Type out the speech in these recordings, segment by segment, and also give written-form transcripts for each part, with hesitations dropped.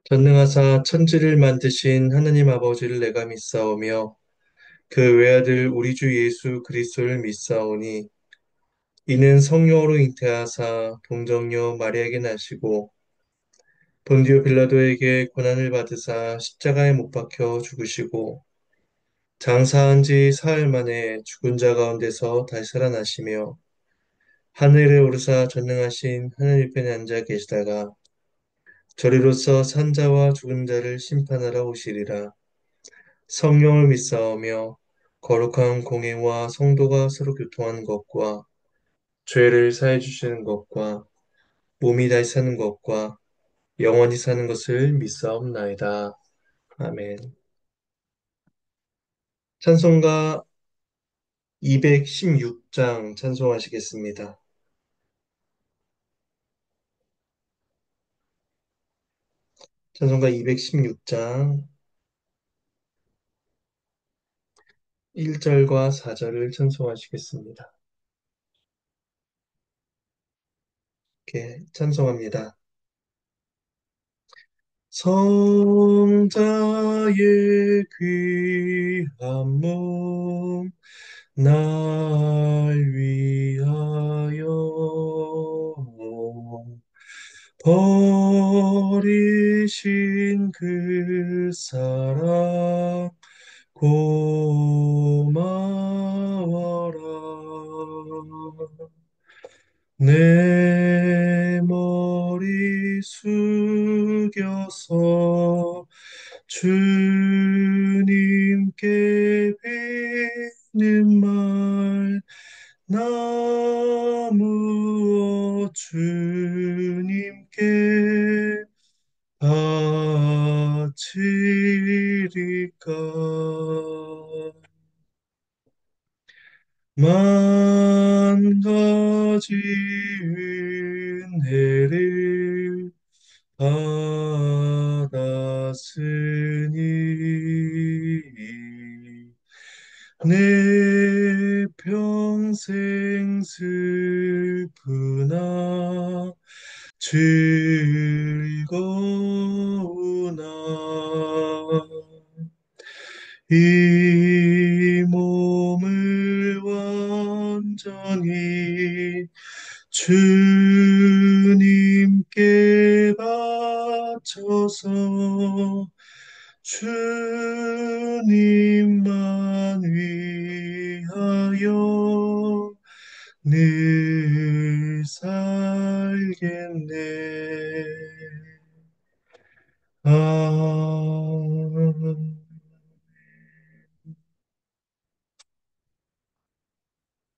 전능하사 천지를 만드신 하느님 아버지를 내가 믿사오며 그 외아들 우리 주 예수 그리스도를 믿사오니 이는 성령으로 잉태하사 동정녀 마리아에게 나시고 본디오 빌라도에게 고난을 받으사 십자가에 못 박혀 죽으시고 장사한 지 사흘 만에 죽은 자 가운데서 다시 살아나시며 하늘에 오르사 전능하신 하늘 편에 앉아 계시다가 저리로서 산 자와 죽은 자를 심판하러 오시리라. 성령을 믿사오며 거룩한 공예와 성도가 서로 교통하는 것과 죄를 사해 주시는 것과 몸이 다시 사는 것과 영원히 사는 것을 믿사옵나이다. 아멘. 찬송가 216장 찬송하시겠습니다. 찬송가 216장 1절과 4절을 찬송하시겠습니다. 이렇게 찬송합니다. 성자의 귀한 몸 날 위하여 버리신 그 사랑 고마워라. 내 머리 숙여서 주님께 비는 말 나무어 주님께 바치리까. 만 가지 은혜를 받았으니 내 평생 슬프나 즐거우나 이 몸을 완전히 주님께 바쳐서 주님만 위하여 늘 살겠네.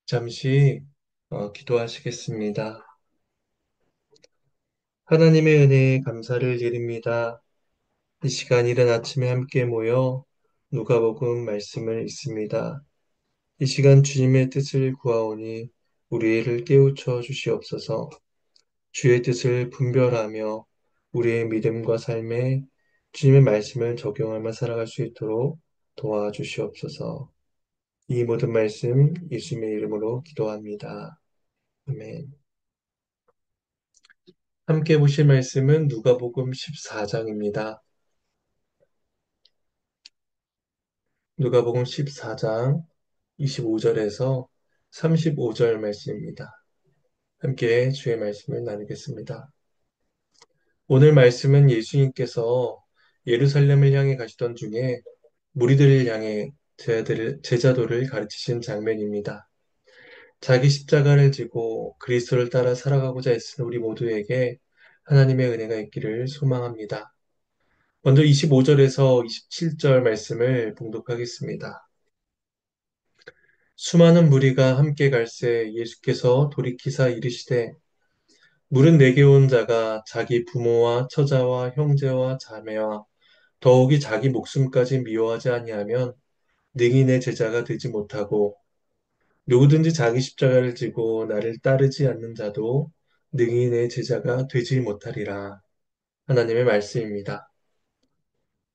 잠시 기도하시겠습니다. 하나님의 은혜에 감사를 드립니다. 이 시간 이른 아침에 함께 모여 누가복음 말씀을 읽습니다. 이 시간 주님의 뜻을 구하오니 우리를 깨우쳐 주시옵소서. 주의 뜻을 분별하며 우리의 믿음과 삶에 주님의 말씀을 적용하며 살아갈 수 있도록 도와주시옵소서. 이 모든 말씀 예수님의 이름으로 기도합니다. 아멘. 함께 보실 말씀은 누가복음 14장입니다. 누가복음 14장 25절에서 35절 말씀입니다. 함께 주의 말씀을 나누겠습니다. 오늘 말씀은 예수님께서 예루살렘을 향해 가시던 중에 무리들을 향해 제자도를 가르치신 장면입니다. 자기 십자가를 지고 그리스도를 따라 살아가고자 애쓰는 우리 모두에게 하나님의 은혜가 있기를 소망합니다. 먼저 25절에서 27절 말씀을 봉독하겠습니다. 수많은 무리가 함께 갈새 예수께서 돌이키사 이르시되 물은 내게 온 자가 자기 부모와 처자와 형제와 자매와 더욱이 자기 목숨까지 미워하지 아니하면 능히 내 제자가 되지 못하고 누구든지 자기 십자가를 지고 나를 따르지 않는 자도 능히 내 제자가 되지 못하리라. 하나님의 말씀입니다.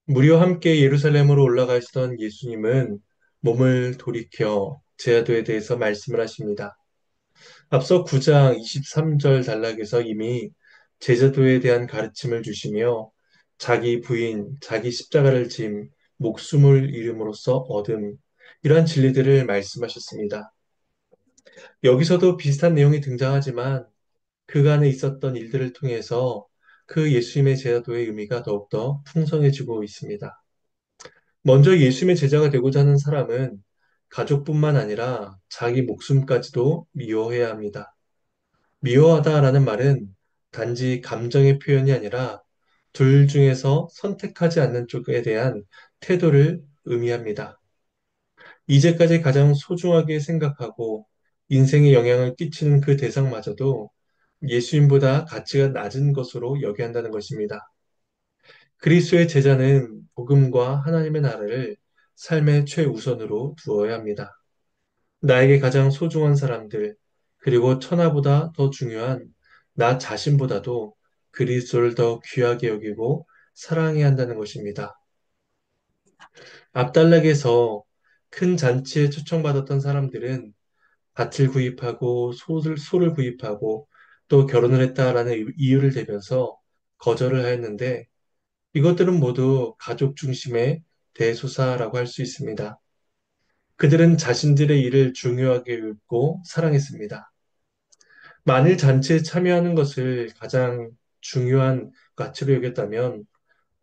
무리와 함께 예루살렘으로 올라가시던 예수님은 몸을 돌이켜 제자도에 대해서 말씀을 하십니다. 앞서 9장 23절 단락에서 이미 제자도에 대한 가르침을 주시며 자기 부인, 자기 십자가를 짐, 목숨을 잃음으로써 얻음, 이러한 진리들을 말씀하셨습니다. 여기서도 비슷한 내용이 등장하지만 그간에 있었던 일들을 통해서 그 예수님의 제자도의 의미가 더욱더 풍성해지고 있습니다. 먼저 예수님의 제자가 되고자 하는 사람은 가족뿐만 아니라 자기 목숨까지도 미워해야 합니다. 미워하다라는 말은 단지 감정의 표현이 아니라 둘 중에서 선택하지 않는 쪽에 대한 태도를 의미합니다. 이제까지 가장 소중하게 생각하고 인생에 영향을 끼치는 그 대상마저도 예수님보다 가치가 낮은 것으로 여겨야 한다는 것입니다. 그리스도의 제자는 복음과 하나님의 나라를 삶의 최우선으로 두어야 합니다. 나에게 가장 소중한 사람들, 그리고 천하보다 더 중요한 나 자신보다도 그리스도를 더 귀하게 여기고 사랑해야 한다는 것입니다. 압달락에서 큰 잔치에 초청받았던 사람들은 밭을 구입하고 소를 구입하고 또 결혼을 했다라는 이유를 대면서 거절을 하였는데 이것들은 모두 가족 중심의 대소사라고 할 수 있습니다. 그들은 자신들의 일을 중요하게 여겼고 사랑했습니다. 만일 잔치에 참여하는 것을 가장 중요한 가치로 여겼다면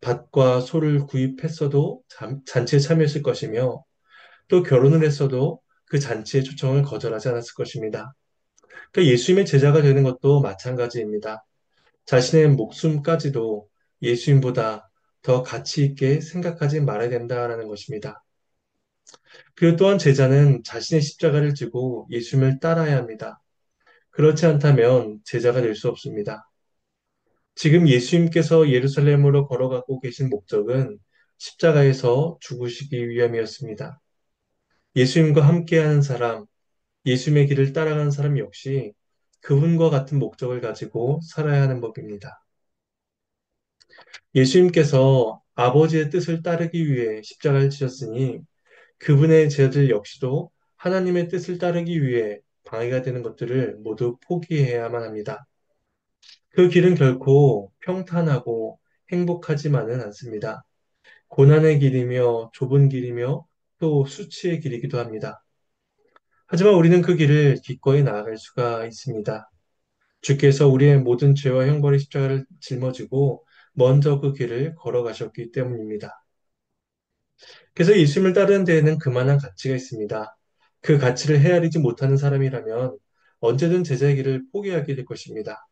밭과 소를 구입했어도 잔치에 참여했을 것이며 또 결혼을 했어도 그 잔치의 초청을 거절하지 않았을 것입니다. 그러니까 예수님의 제자가 되는 것도 마찬가지입니다. 자신의 목숨까지도 예수님보다 더 가치 있게 생각하지 말아야 된다라는 것입니다. 그리고 또한 제자는 자신의 십자가를 지고 예수님을 따라야 합니다. 그렇지 않다면 제자가 될 수 없습니다. 지금 예수님께서 예루살렘으로 걸어가고 계신 목적은 십자가에서 죽으시기 위함이었습니다. 예수님과 함께하는 사람, 예수님의 길을 따라가는 사람 역시 그분과 같은 목적을 가지고 살아야 하는 법입니다. 예수님께서 아버지의 뜻을 따르기 위해 십자가를 지셨으니 그분의 제자들 역시도 하나님의 뜻을 따르기 위해 방해가 되는 것들을 모두 포기해야만 합니다. 그 길은 결코 평탄하고 행복하지만은 않습니다. 고난의 길이며 좁은 길이며 또 수치의 길이기도 합니다. 하지만 우리는 그 길을 기꺼이 나아갈 수가 있습니다. 주께서 우리의 모든 죄와 형벌의 십자가를 짊어지고 먼저 그 길을 걸어가셨기 때문입니다. 그래서 예수님을 따르는 데에는 그만한 가치가 있습니다. 그 가치를 헤아리지 못하는 사람이라면 언제든 제자의 길을 포기하게 될 것입니다.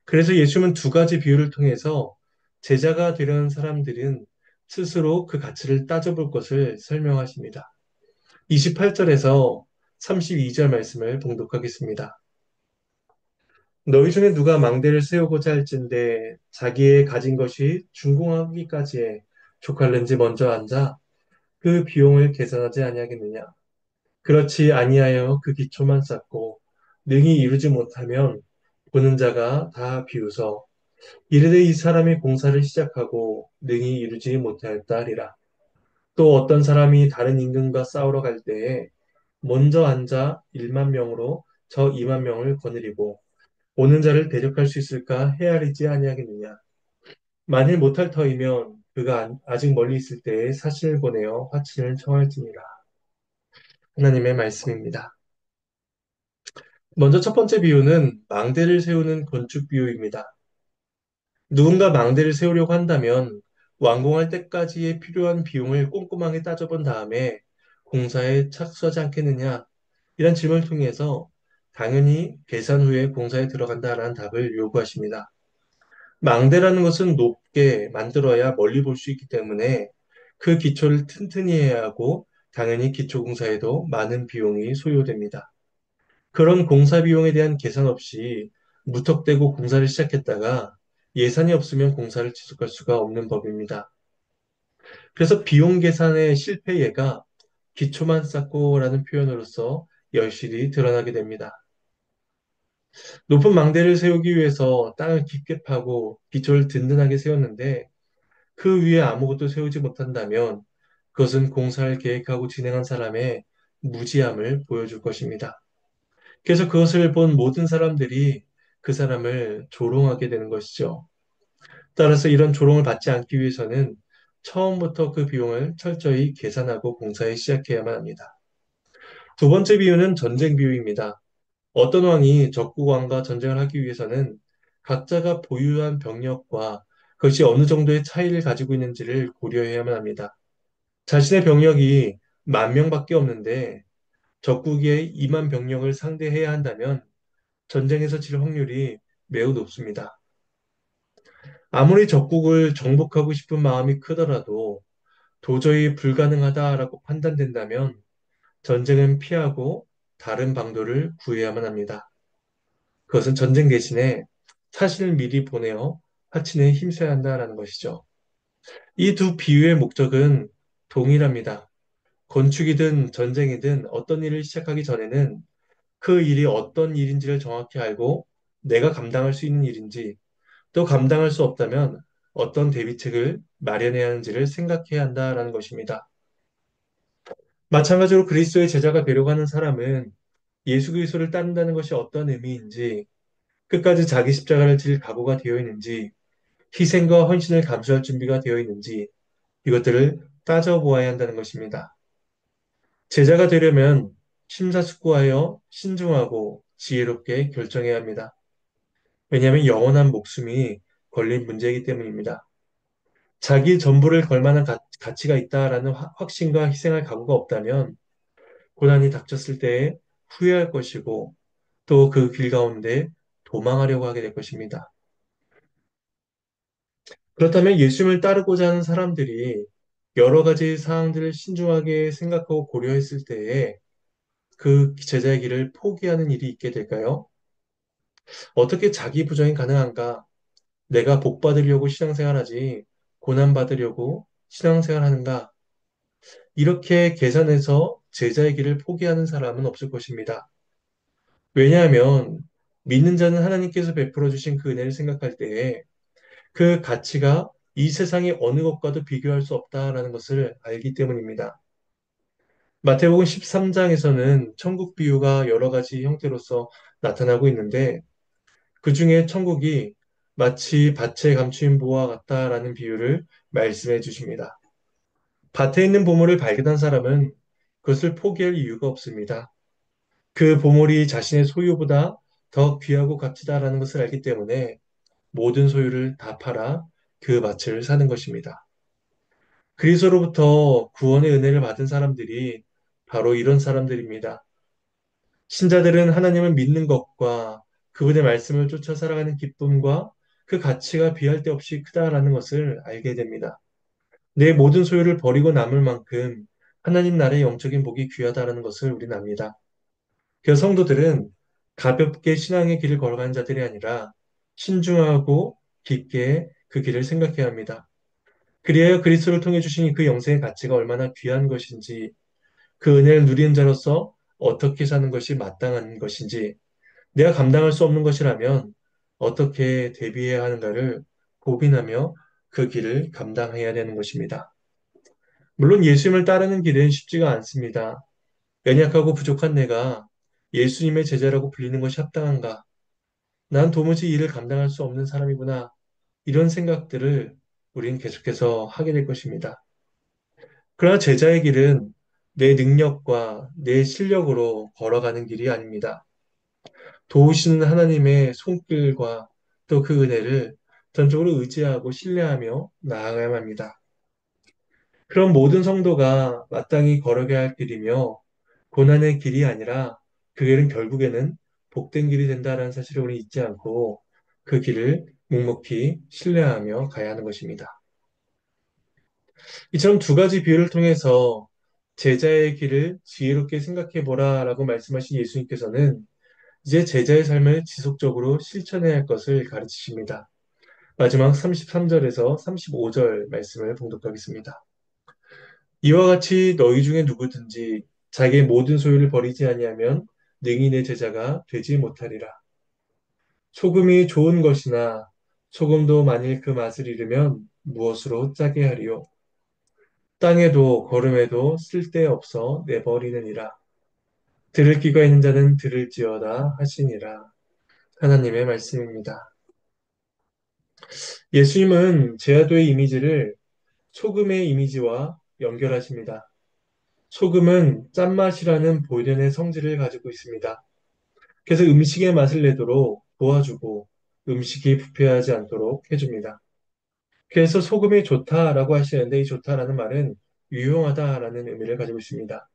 그래서 예수님은 두 가지 비유를 통해서 제자가 되려는 사람들은 스스로 그 가치를 따져볼 것을 설명하십니다. 28절에서 32절 말씀을 봉독하겠습니다. 너희 중에 누가 망대를 세우고자 할진대 자기의 가진 것이 준공하기까지에 족할는지 먼저 앉아 그 비용을 계산하지 아니하겠느냐. 그렇지 아니하여 그 기초만 쌓고 능히 이루지 못하면 보는 자가 다 비웃어 이르되 이 사람이 공사를 시작하고 능히 이루지 못하였다 하리라. 또 어떤 사람이 다른 임금과 싸우러 갈 때에 먼저 앉아 1만 명으로 저 2만 명을 거느리고 오는 자를 대적할 수 있을까 헤아리지 아니하겠느냐. 만일 못할 터이면 그가 아직 멀리 있을 때에 사신을 보내어 화친을 청할지니라. 하나님의 말씀입니다. 먼저 첫 번째 비유는 망대를 세우는 건축 비유입니다. 누군가 망대를 세우려고 한다면 완공할 때까지의 필요한 비용을 꼼꼼하게 따져본 다음에 공사에 착수하지 않겠느냐? 이런 질문을 통해서 당연히 계산 후에 공사에 들어간다라는 답을 요구하십니다. 망대라는 것은 높게 만들어야 멀리 볼 수 있기 때문에 그 기초를 튼튼히 해야 하고 당연히 기초 공사에도 많은 비용이 소요됩니다. 그런 공사 비용에 대한 계산 없이 무턱대고 공사를 시작했다가 예산이 없으면 공사를 지속할 수가 없는 법입니다. 그래서 비용 계산의 실패 예가 기초만 쌓고라는 표현으로서 여실히 드러나게 됩니다. 높은 망대를 세우기 위해서 땅을 깊게 파고 기초를 든든하게 세웠는데 그 위에 아무것도 세우지 못한다면 그것은 공사를 계획하고 진행한 사람의 무지함을 보여줄 것입니다. 그래서 그것을 본 모든 사람들이 그 사람을 조롱하게 되는 것이죠. 따라서 이런 조롱을 받지 않기 위해서는 처음부터 그 비용을 철저히 계산하고 봉사에 시작해야만 합니다. 두 번째 비유는 전쟁 비유입니다. 어떤 왕이 적국 왕과 전쟁을 하기 위해서는 각자가 보유한 병력과 그것이 어느 정도의 차이를 가지고 있는지를 고려해야만 합니다. 자신의 병력이 10,000명밖에 없는데 적국의 2만 병력을 상대해야 한다면 전쟁에서 질 확률이 매우 높습니다. 아무리 적국을 정복하고 싶은 마음이 크더라도 도저히 불가능하다라고 판단된다면 전쟁은 피하고 다른 방도를 구해야만 합니다. 그것은 전쟁 대신에 사신을 미리 보내어 하친에 힘써야 한다라는 것이죠. 이 두 비유의 목적은 동일합니다. 건축이든 전쟁이든 어떤 일을 시작하기 전에는 그 일이 어떤 일인지를 정확히 알고 내가 감당할 수 있는 일인지 또 감당할 수 없다면 어떤 대비책을 마련해야 하는지를 생각해야 한다라는 것입니다. 마찬가지로 그리스도의 제자가 되려고 하는 사람은 예수 그리스도를 따른다는 것이 어떤 의미인지 끝까지 자기 십자가를 질 각오가 되어 있는지 희생과 헌신을 감수할 준비가 되어 있는지 이것들을 따져보아야 한다는 것입니다. 제자가 되려면 심사숙고하여 신중하고 지혜롭게 결정해야 합니다. 왜냐하면 영원한 목숨이 걸린 문제이기 때문입니다. 자기 전부를 걸 만한 가치가 있다라는 확신과 희생할 각오가 없다면 고난이 닥쳤을 때에 후회할 것이고 또 그 길 가운데 도망하려고 하게 될 것입니다. 그렇다면 예수님을 따르고자 하는 사람들이 여러 가지 사항들을 신중하게 생각하고 고려했을 때에 그 제자의 길을 포기하는 일이 있게 될까요? 어떻게 자기 부정이 가능한가? 내가 복 받으려고 신앙생활하지 고난 받으려고 신앙생활하는가? 이렇게 계산해서 제자의 길을 포기하는 사람은 없을 것입니다. 왜냐하면 믿는 자는 하나님께서 베풀어 주신 그 은혜를 생각할 때에 그 가치가 이 세상의 어느 것과도 비교할 수 없다라는 것을 알기 때문입니다. 마태복음 13장에서는 천국 비유가 여러 가지 형태로서 나타나고 있는데 그 중에 천국이 마치 밭에 감추인 보와 같다라는 비유를 말씀해 주십니다. 밭에 있는 보물을 발견한 사람은 그것을 포기할 이유가 없습니다. 그 보물이 자신의 소유보다 더 귀하고 값지다라는 것을 알기 때문에 모든 소유를 다 팔아 그 밭을 사는 것입니다. 그리스도로부터 구원의 은혜를 받은 사람들이 바로 이런 사람들입니다. 신자들은 하나님을 믿는 것과 그분의 말씀을 쫓아 살아가는 기쁨과 그 가치가 비할 데 없이 크다라는 것을 알게 됩니다. 내 모든 소유를 버리고 남을 만큼 하나님 나라의 영적인 복이 귀하다라는 것을 우리는 압니다. 그래서 성도들은 가볍게 신앙의 길을 걸어가는 자들이 아니라 신중하고 깊게 그 길을 생각해야 합니다. 그리하여 그리스도를 통해 주신 그 영생의 가치가 얼마나 귀한 것인지, 그 은혜를 누리는 자로서 어떻게 사는 것이 마땅한 것인지, 내가 감당할 수 없는 것이라면 어떻게 대비해야 하는가를 고민하며 그 길을 감당해야 되는 것입니다. 물론 예수님을 따르는 길은 쉽지가 않습니다. 연약하고 부족한 내가 예수님의 제자라고 불리는 것이 합당한가? 난 도무지 이를 감당할 수 없는 사람이구나. 이런 생각들을 우린 계속해서 하게 될 것입니다. 그러나 제자의 길은 내 능력과 내 실력으로 걸어가는 길이 아닙니다. 도우시는 하나님의 손길과 또 그 은혜를 전적으로 의지하고 신뢰하며 나아가야만 합니다. 그런 모든 성도가 마땅히 걸어가야 할 길이며 고난의 길이 아니라 그 길은 결국에는 복된 길이 된다라는 사실을 우리 잊지 않고 그 길을 묵묵히 신뢰하며 가야 하는 것입니다. 이처럼 두 가지 비유를 통해서 제자의 길을 지혜롭게 생각해 보라라고 말씀하신 예수님께서는 이제 제자의 삶을 지속적으로 실천해야 할 것을 가르치십니다. 마지막 33절에서 35절 말씀을 봉독하겠습니다. 이와 같이 너희 중에 누구든지 자기의 모든 소유를 버리지 아니하면 능히 내 제자가 되지 못하리라. 소금이 좋은 것이나 소금도 만일 그 맛을 잃으면 무엇으로 짜게 하리요? 땅에도 거름에도 쓸데없어 내버리느니라. 들을 귀가 있는 자는 들을지어다 하시니라. 하나님의 말씀입니다. 예수님은 제아도의 이미지를 소금의 이미지와 연결하십니다. 소금은 짠맛이라는 본연의 성질을 가지고 있습니다. 그래서 음식의 맛을 내도록 도와주고 음식이 부패하지 않도록 해줍니다. 그래서 소금이 좋다라고 하시는데 이 좋다라는 말은 유용하다라는 의미를 가지고 있습니다.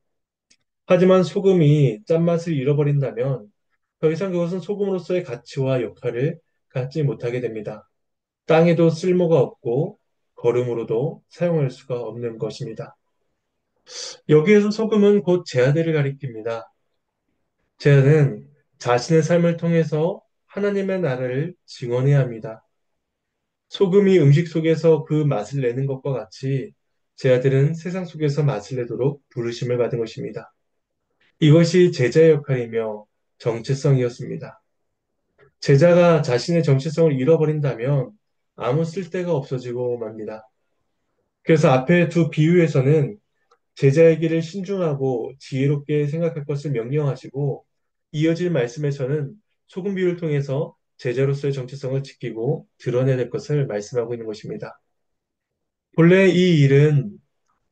하지만 소금이 짠맛을 잃어버린다면 더 이상 그것은 소금으로서의 가치와 역할을 갖지 못하게 됩니다. 땅에도 쓸모가 없고 거름으로도 사용할 수가 없는 것입니다. 여기에서 소금은 곧 제아들을 가리킵니다. 제아는 자신의 삶을 통해서 하나님의 나라를 증언해야 합니다. 소금이 음식 속에서 그 맛을 내는 것과 같이 제아들은 세상 속에서 맛을 내도록 부르심을 받은 것입니다. 이것이 제자의 역할이며 정체성이었습니다. 제자가 자신의 정체성을 잃어버린다면 아무 쓸데가 없어지고 맙니다. 그래서 앞에 두 비유에서는 제자이기를 신중하고 지혜롭게 생각할 것을 명령하시고 이어질 말씀에서는 소금 비유를 통해서 제자로서의 정체성을 지키고 드러내야 될 것을 말씀하고 있는 것입니다. 본래 이 일은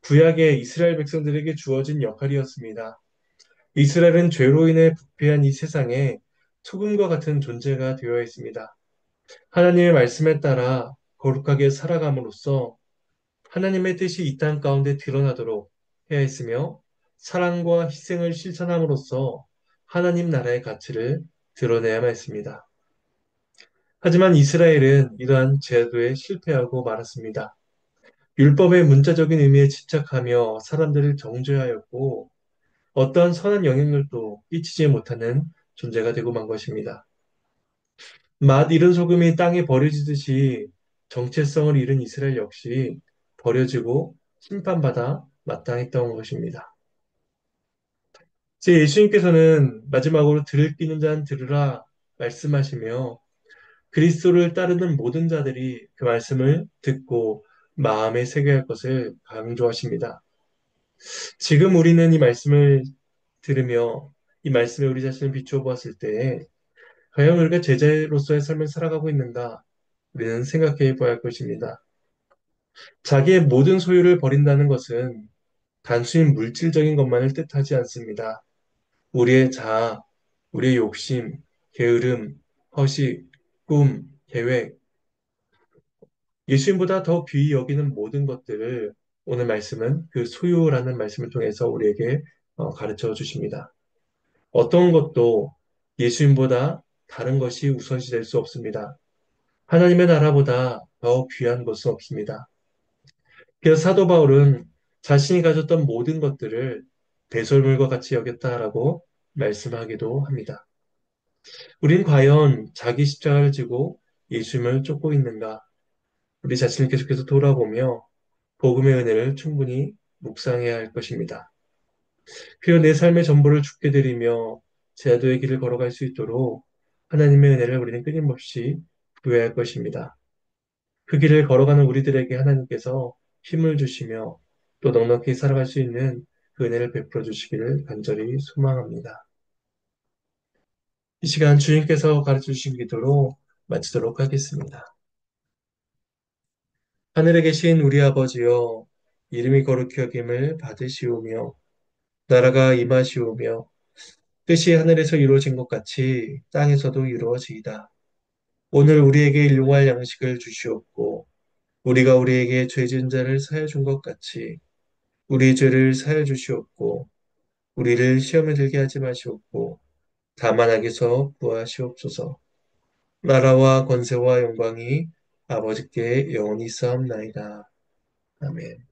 구약의 이스라엘 백성들에게 주어진 역할이었습니다. 이스라엘은 죄로 인해 부패한 이 세상에 소금과 같은 존재가 되어 있습니다. 하나님의 말씀에 따라 거룩하게 살아감으로써 하나님의 뜻이 이 땅 가운데 드러나도록 해야 했으며 사랑과 희생을 실천함으로써 하나님 나라의 가치를 드러내야만 했습니다. 하지만 이스라엘은 이러한 제도에 실패하고 말았습니다. 율법의 문자적인 의미에 집착하며 사람들을 정죄하였고 어떠한 선한 영향력도 끼치지 못하는 존재가 되고 만 것입니다. 맛 잃은 소금이 땅에 버려지듯이 정체성을 잃은 이스라엘 역시 버려지고 심판받아 마땅했던 것입니다. 제 예수님께서는 마지막으로 들을 끼는 자는 들으라 말씀하시며 그리스도를 따르는 모든 자들이 그 말씀을 듣고 마음에 새겨야 할 것을 강조하십니다. 지금 우리는 이 말씀을 들으며 이 말씀에 우리 자신을 비추어 보았을 때 과연 우리가 제자로서의 삶을 살아가고 있는가 우리는 생각해 봐야 할 것입니다. 자기의 모든 소유를 버린다는 것은 단순히 물질적인 것만을 뜻하지 않습니다. 우리의 자아, 우리의 욕심, 게으름, 허식, 꿈, 계획, 예수님보다 더 귀히 여기는 모든 것들을 오늘 말씀은 그 소유라는 말씀을 통해서 우리에게 가르쳐 주십니다. 어떤 것도 예수님보다 다른 것이 우선시 될 수 없습니다. 하나님의 나라보다 더 귀한 것은 없습니다. 그래서 사도 바울은 자신이 가졌던 모든 것들을 배설물과 같이 여겼다라고 말씀하기도 합니다. 우린 과연 자기 십자가를 지고 예수님을 쫓고 있는가? 우리 자신을 계속해서 돌아보며 복음의 은혜를 충분히 묵상해야 할 것입니다. 그리고 내 삶의 전부를 주께 드리며 제도의 길을 걸어갈 수 있도록 하나님의 은혜를 우리는 끊임없이 구해야 할 것입니다. 그 길을 걸어가는 우리들에게 하나님께서 힘을 주시며 또 넉넉히 살아갈 수 있는 그 은혜를 베풀어 주시기를 간절히 소망합니다. 이 시간 주님께서 가르쳐 주신 기도로 마치도록 하겠습니다. 하늘에 계신 우리 아버지여, 이름이 거룩히 여김을 받으시오며, 나라가 임하시오며, 뜻이 하늘에서 이루어진 것 같이 땅에서도 이루어지이다. 오늘 우리에게 일용할 양식을 주시옵고, 우리가 우리에게 죄 지은 자를 사해 준 것 같이, 우리 죄를 사해 주시옵고, 우리를 시험에 들게 하지 마시옵고, 다만 악에서 구하시옵소서. 나라와 권세와 영광이 아버지께 영원히 있사옵나이다. 아멘.